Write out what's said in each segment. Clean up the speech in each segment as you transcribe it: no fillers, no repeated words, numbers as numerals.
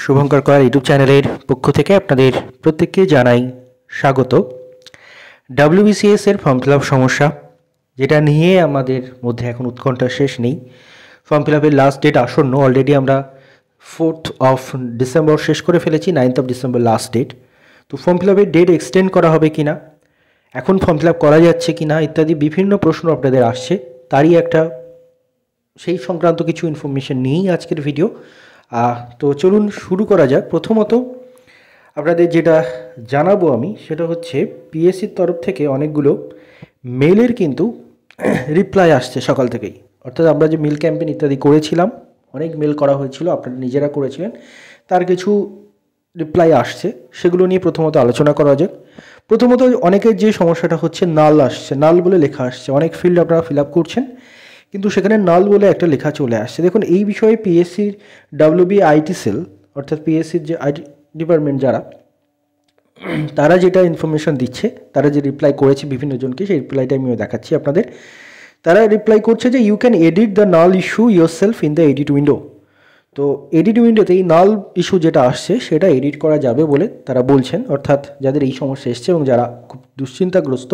শুভঙ্কর কর ইউটিউব চ্যানেলের পক্ষ থেকে আপনাদের প্রত্যেককে জানাই স্বাগত। ডাব্লিউবিসিএস এর ফর্ম ফিল আপ সমস্যা, যেটা নিয়ে আমাদের মধ্যে এখন উৎকণ্ঠা শেষ নেই। ফর্ম ফিল আপের লাস্ট ডেট আসন্ন, অলরেডি আমরা 4th of ডিসেম্বর শেষ করে ফেলেছি, 9th of December last date. তো ফর্ম ফিল আপের ডেট এক্সটেন্ড করা হবে কি না, এখন ফর্ম ফিল আপ করা যাচ্ছে কি না ইত্যাদি বিভিন্ন প্রশ্ন আপনাদের আসছে, তারই একটা সেই সংক্রান্ত কিছু ইনফরমেশন নিয়েই আজকের ভিডিও। তো চলুন শুরু করা যাক। প্রথমত আপনাদের যেটা জানাবো আমি সেটা হচ্ছে পিএসসির তরফ থেকে অনেকগুলো মেলের কিন্তু রিপ্লাই আসছে সকাল থেকেই। অর্থাৎ আমরা যে মেল ক্যাম্পেইন ইত্যাদি করেছিলাম, অনেক মেল করা হয়েছিল, আপনারা নিজেরা করেছিলেন, তার কিছু রিপ্লাই আসছে, সেগুলো নিয়ে প্রথমত আলোচনা করা যাক। প্রথমত অনেকের যে সমস্যাটা হচ্ছে নাল আসছে, নাল বলে লেখা আসছে, অনেক ফিল্ড আপনারা ফিল আপ করছেন কিন্তু সেখানে নাল বলে একটা লেখা চলে আসছে। দেখুন, এই বিষয়ে পিএসসির WBIT সেল অর্থাৎ পিএসসির যে আইটি ডিপার্টমেন্ট যারা, তারা যেটা ইনফরমেশন দিচ্ছে, তারা যে রিপ্লাই করেছে বিভিন্ন জনকে, সেই রিপ্লাইটা আমিও দেখাচ্ছি আপনাদের। তারা রিপ্লাই করছে যে you can edit the null issue yourself in the edit window. তো এডিট উইন্ডোতে এই নাল ইস্যু যেটা আসছে সেটা এডিট করা যাবে বলে তারা বলছেন। অর্থাৎ যাদের এই সমস্যা এসছে এবং যারা খুব দুশ্চিন্তাগ্রস্ত,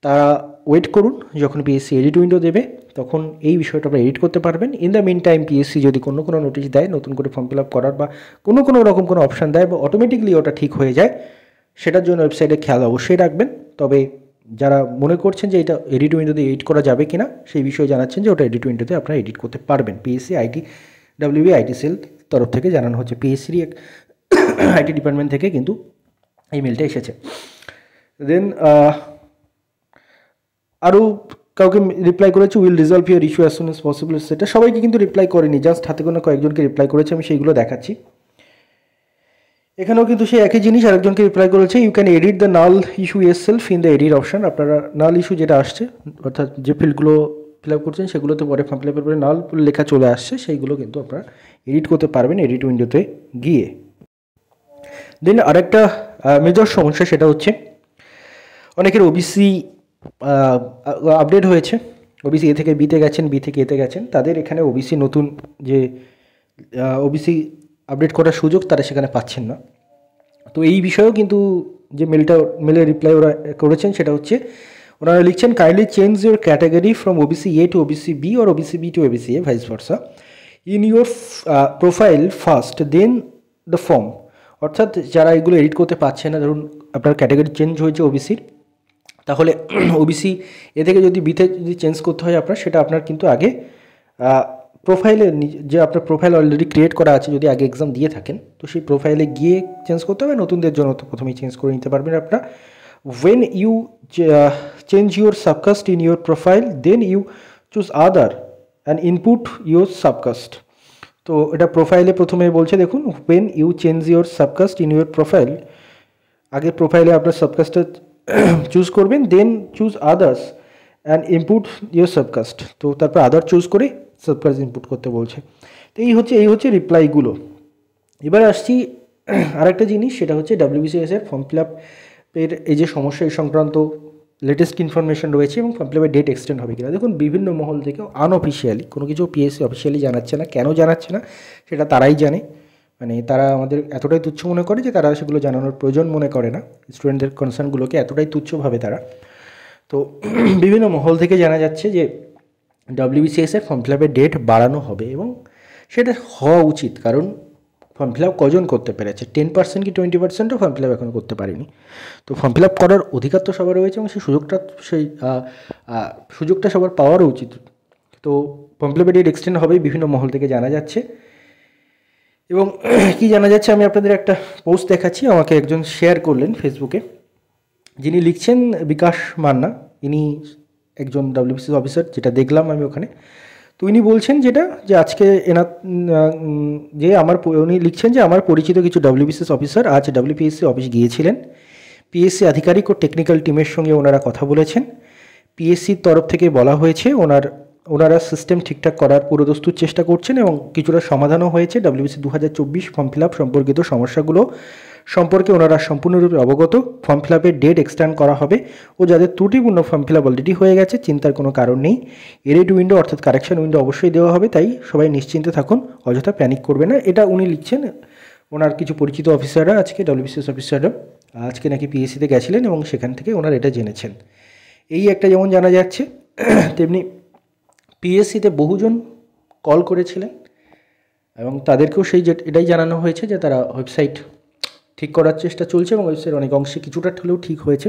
তারা ওয়েট করুন, যখন পিএসসি এডিট উইন্ডো দেবে তখন এই বিষয়টা আপনারা এডিট করতে পারবেন। In the meantime PSC যদি কোনো নোটিশ দেয় নতুন করে ফর্ম ফিল আপ করার বা কোনো রকম কোনো অপশান দেয় বা অটোমেটিকলি ওটা ঠিক হয়ে যায়, সেটার জন্য ওয়েবসাইটে খেয়াল অবশ্যই রাখবেন। তবে যারা মনে করছেন যে এটা এডিট উইন্ডোতে এডিট করা যাবে কিনা সেই বিষয়ে জানাচ্ছেন যে ওটা এডিট উইন্ডোতে আপনারা এডিট করতে পারবেন। পিএসসি WBIT সেল তরফ থেকে জানানো হচ্ছে, পিএসসির এক আইটি ডিপার্টমেন্ট থেকে কিন্তু এই মেলটা এসেছে। দেন আরও কাউকে রিপ্লাই করেছে, will resolve your issue as soon as possible. সেটা সবাইকে কিন্তু রিপ্লাই করেনি, জাস্ট হাতে গোনা কয়েকজনকে রিপ্লাই করেছে, আমি সেইগুলো দেখাচ্ছি। এখানেও কিন্তু সেই একই জিনিস, আরেকজনকে রিপ্লাই করেছে, you can edit the null issue yourself in the edit option. আপনারা নাল ইস্যু যেটা আসছে, অর্থাৎ যে ফিল্ডগুলো ফিল আপ করছেন সেগুলোতে পরে ফর্ম ফিল আপের পরে নাল লেখা চলে আসছে, সেইগুলো কিন্তু আপনারা এডিট করতে পারবেন এডিট উইন্ডোতে গিয়ে। দেন আরেকটা মেজর সমস্যা, সেটা হচ্ছে অনেকের ওবিসি আপডেট হয়েছে, ওবিসি এ থেকে বিতে গেছেন, বি থেকে এতে গেছেন, তাদের এখানে ওবিসি নতুন যে ওবিসি আপডেট করার সুযোগ তারা সেখানে পাচ্ছেন না। তো এই বিষয়েও কিন্তু যে মেলের রিপ্লাই ওরা করেছেন সেটা হচ্ছে, ওনারা লিখছেন, kindly change your category from OBC A to OBC B or OBC B to OBC A, vice versa, in your profile first then the form. অর্থাৎ যারা এগুলো এডিট করতে পারছে না, ধরুন আপনার ক্যাটাগরি চেঞ্জ হয়েছে ওবিসির, তাহলে ওবিসি এ থেকে যদি বিতে যদি চেঞ্জ করতে হয় আপনার, সেটা আপনার কিন্তু আগে প্রোফাইলে, যে আপনার প্রোফাইল অলরেডি ক্রিয়েট করা আছে, যদি আগে এক্সাম দিয়ে থাকেন তো সেই প্রোফাইলে গিয়ে চেঞ্জ করতে হবে। নতুনদের জন্য তো প্রথমেই চেঞ্জ করে নিতে পারবেন আপনারা। When you change your subcaste in your profile then you choose other and input your subcaste. তো এটা প্রোফাইলে প্রথমে বলছে, দেখুন, when you change your subcaste in your profile, আগে প্রোফাইলে আপনার সাবকাস্টটা চুজ করবেন, then choose others and input your subcaste. তো তারপর আদার চুজ করে সাবকাস্ট ইনপুট করতে বলছে। তো এই হচ্ছে রিপ্লাইগুলো। এবার আসছি আরেকটা জিনিস, সেটা হচ্ছে WBCS এর ফর্ম ফিল আপের এই যে সমস্যা, এই সংক্রান্ত লেটেস্ট ইনফরমেশন রয়েছে এবং ফর্ম ফিল আপের ডেট এক্সটেন্ড হবে কিনা। দেখুন, বিভিন্ন মহল থেকে আনঅফিসিয়ালি কোনো কিছু পিএসসি অফিসিয়ালি জানাচ্ছে না। কেন জানাচ্ছে না সেটা তারাই জানে, মানে তারা আমাদের এতটাই তুচ্ছ মনে করে যে তারা সেগুলো জানানোর প্রয়োজন মনে করে না, স্টুডেন্টদের কনসার্নগুলোকে এতটাই তুচ্ছভাবে তারা। তো বিভিন্ন মহল থেকে জানা যাচ্ছে যে WBCS এর ফর্ম ফিল আপের ডেট বাড়ানো হবে এবং সেটা হওয়া উচিত, কারণ ফর্ম ফিল আপ কজন করতে পেরেছে, 10% কি 20%ও ফর্ম ফিল আপ এখনও করতে পারেনি। তো ফর্ম ফিল আপ করার অধিকার তো সবার রয়েছে এবং সেই সুযোগটা সবার পাওয়ারও উচিত। তো ফর্ম ফিল আপের ডেট এক্সটেন্ড হবেই বিভিন্ন মহল থেকে জানা যাচ্ছে। এবং কি জানা যাচ্ছে, আমি আপনাদের একটা পোস্ট দেখাচ্ছি, আমাকে একজন শেয়ার করলেন ফেসবুকে, যিনি লিখছেন বিকাশ মান্না, ইনি একজন WBCS অফিসার, যেটা দেখলাম আমি ওখানে। তো ইনি বলছেন যেটা, যে আজকে উনি লিখছেন যে আমার পরিচিত কিছু WBCS অফিসার আজ WPSC অফিস গিয়েছিলেন। পিএসসি আধিকারিক ও টেকনিক্যাল টিমের সঙ্গে ওনারা কথা বলেছেন। পিএসসির তরফ থেকে বলা হয়েছে ওনারা সিস্টেম ঠিকঠাক করার পুরোদস্তুর চেষ্টা করছেন এবং কিছুটা সমাধানও হয়েছে। WBCS 2024 ফর্ম ফিল আপ সম্পর্কিত সমস্যাগুলো সম্পর্কে ওনারা সম্পূর্ণরূপে অবগত। ফর্ম ফিল আপের ডেট এক্সটেন্ড করা হবে ও যাদের ত্রুটিপূর্ণ ফর্ম ফিল আপ অলরেডি হয়ে গেছে চিন্তার কোনো কারণ নেই। এডিট উইন্ডো অর্থাৎ কারেকশন উইন্ডো অবশ্যই দেওয়া হবে, তাই সবাই নিশ্চিন্তে থাকুন, অযথা প্যানিক করবে না। এটা উনি লিখছেন ওনার কিছু পরিচিত অফিসাররা আজকে ডব্লিউবিসিএস অফিসাররা আজকে নাকি পিএসসিতে গেছিলেন এবং সেখান থেকে ওনার এটা জেনেছেন। এই একটা যেমন জানা যাচ্ছে, তেমনি পিএসসিতে বহুজন কল করেছিলেন এবং তাদেরকেও এটাই জানানো হয়েছে যে তারা ওয়েবসাইট ঠিক করার চেষ্টা চলছে এবং ওয়েবসাইট অনেক অংশে কিছুটা হলেও ঠিক হয়েছে।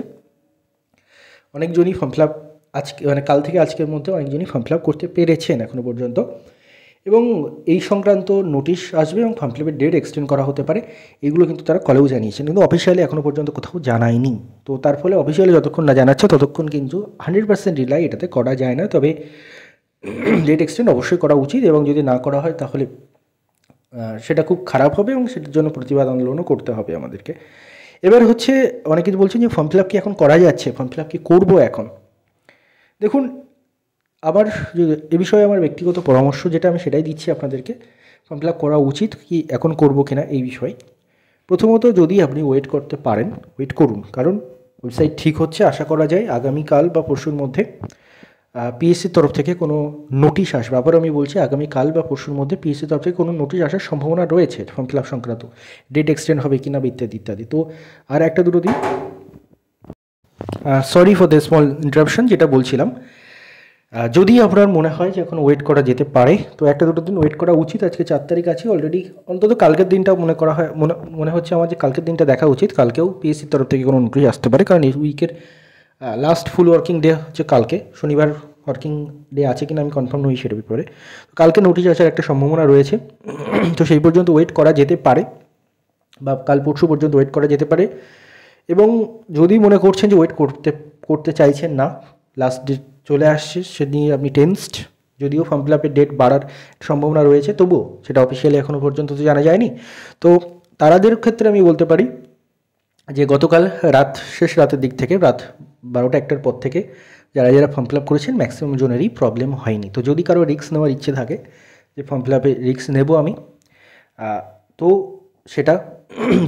অনেকজনই ফর্ম ফিল আপ আজকে কাল থেকে আজকের মধ্যে অনেকজনই ফর্ম ফিল আপ করতে পেরেছেন এখনও পর্যন্ত, এবং এই সংক্রান্ত নোটিশ আসবে এবং ফর্ম ফিল আপের ডেট এক্সটেন্ড করা হতে পারে, এগুলো কিন্তু তারা কলেও জানিয়েছেন, কিন্তু অফিসিয়ালি এখনও পর্যন্ত কোথাও জানায়নি। তো তার ফলে অফিসিয়ালি যতক্ষণ না জানাচ্ছে ততক্ষণ কিন্তু 100% রিলাই এটাতে করা যায় না। তবে ডেট এক্সটেন্ড অবশ্যই করা উচিত, এবং যদি না করা হয় তাহলে সেটা খুব খারাপ হবে এবং সেটার জন্য প্রতিবাদ আন্দোলনও করতে হবে আমাদেরকে। এবার হচ্ছে অনেকে বলছেন যে ফর্ম ফিল আপ কি এখন করা যাচ্ছে, ফর্ম ফিল আপ কি করবো এখন? দেখুন, আবার এ বিষয়ে আমার ব্যক্তিগত পরামর্শ যেটা আমি সেটাই দিচ্ছি আপনাদেরকে। ফর্ম ফিল আপ করা উচিত কি এখন করবো কিনা এই বিষয়ে, প্রথমত যদি আপনি ওয়েট করতে পারেন ওয়েট করুন, কারণ ওয়েবসাইট ঠিক হচ্ছে, আশা করা যায় আগামীকাল বা পরশুর মধ্যে পিএসসির তরফ থেকে কোনো নোটিশ আসবে। আবার আমি বলছি আগামীকাল বা পরশুর মধ্যে পিএসসির তরফ থেকে কোনো নোটিশ আসার সম্ভাবনা রয়েছে ফর্ম ফিল আপ সংক্রান্ত, ডেট এক্সটেন্ড হবে কিনা ইত্যাদি ইত্যাদি। তো আর একটা দুটো দিন, sorry for the small interruption, যেটা বলছিলাম, যদি আপনার মনে হয় যে এখন ওয়েট করা যেতে পারে তো একটা দুটো দিন ওয়েট করা উচিত। আজকে 4 তারিখ আছে অলরেডি, অন্তত কালকের দিনটা মনে হচ্ছে আমার যে কালকের দিনটা দেখা উচিত। কালকেও পিএসসির তরফ থেকে কোনো নোটিশ আসতে পারে, কারণ এই উইকের লাস্ট ফুল ওয়ার্কিং ডে হচ্ছে কালকে, শনিবার ওয়ার্কিং ডে আছে কিনা আমি কনফার্ম নই সেটার ব্যাপারে। কালকে নোটিশ আসার একটা সম্ভাবনা রয়েছে, তো সেই পর্যন্ত ওয়েট করা যেতে পারে বা কাল পরশু পর্যন্ত ওয়েট করা যেতে পারে। এবং যদি মনে করছেন যে ওয়েট করতে চাইছেন না, লাস্ট ডেট চলে আসছে, সে নিয়ে আপনি টেনসড, যদিও ফর্ম ফিল আপের ডেট বাড়ার সম্ভাবনা রয়েছে তবুও সেটা অফিসিয়ালি এখনও পর্যন্ত তো জানা যায়নি। তো তাদের ক্ষেত্রে আমি বলতে পারি যে গতকাল শেষ রাতের দিক থেকে রাত 12টা-1টার পর থেকে যারা ফর্ম ফিল আপ করেছেন ম্যাক্সিমাম জনেরই প্রবলেম হয়নি। তো যদি কারো রিস্ক নেওয়ার ইচ্ছে থাকে যে ফর্ম ফিল আপে রিস্ক নেব আমি, তো সেটা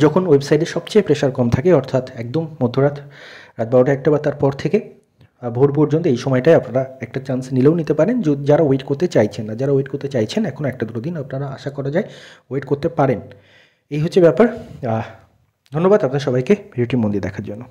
যখন ওয়েবসাইটে সবচেয়ে প্রেশার কম থাকে, অর্থাৎ একদম মধ্যরাত, রাত 12টা-1টা বা তারপর থেকে ভোর পর্যন্ত, এই সময়টায় আপনারা একটা চান্স নিলেও নিতে পারেন। যারা ওয়েট করতে চাইছেন না, যারা ওয়েট করতে চাইছেন এখন একটা দুটো দিন আপনারা আশা করা যায় ওয়েট করতে পারেন। এই হচ্ছে ব্যাপার। ধন্যবাদ আপনার সবাইকে ভিডিওটি মন দিয়ে দেখার জন্য।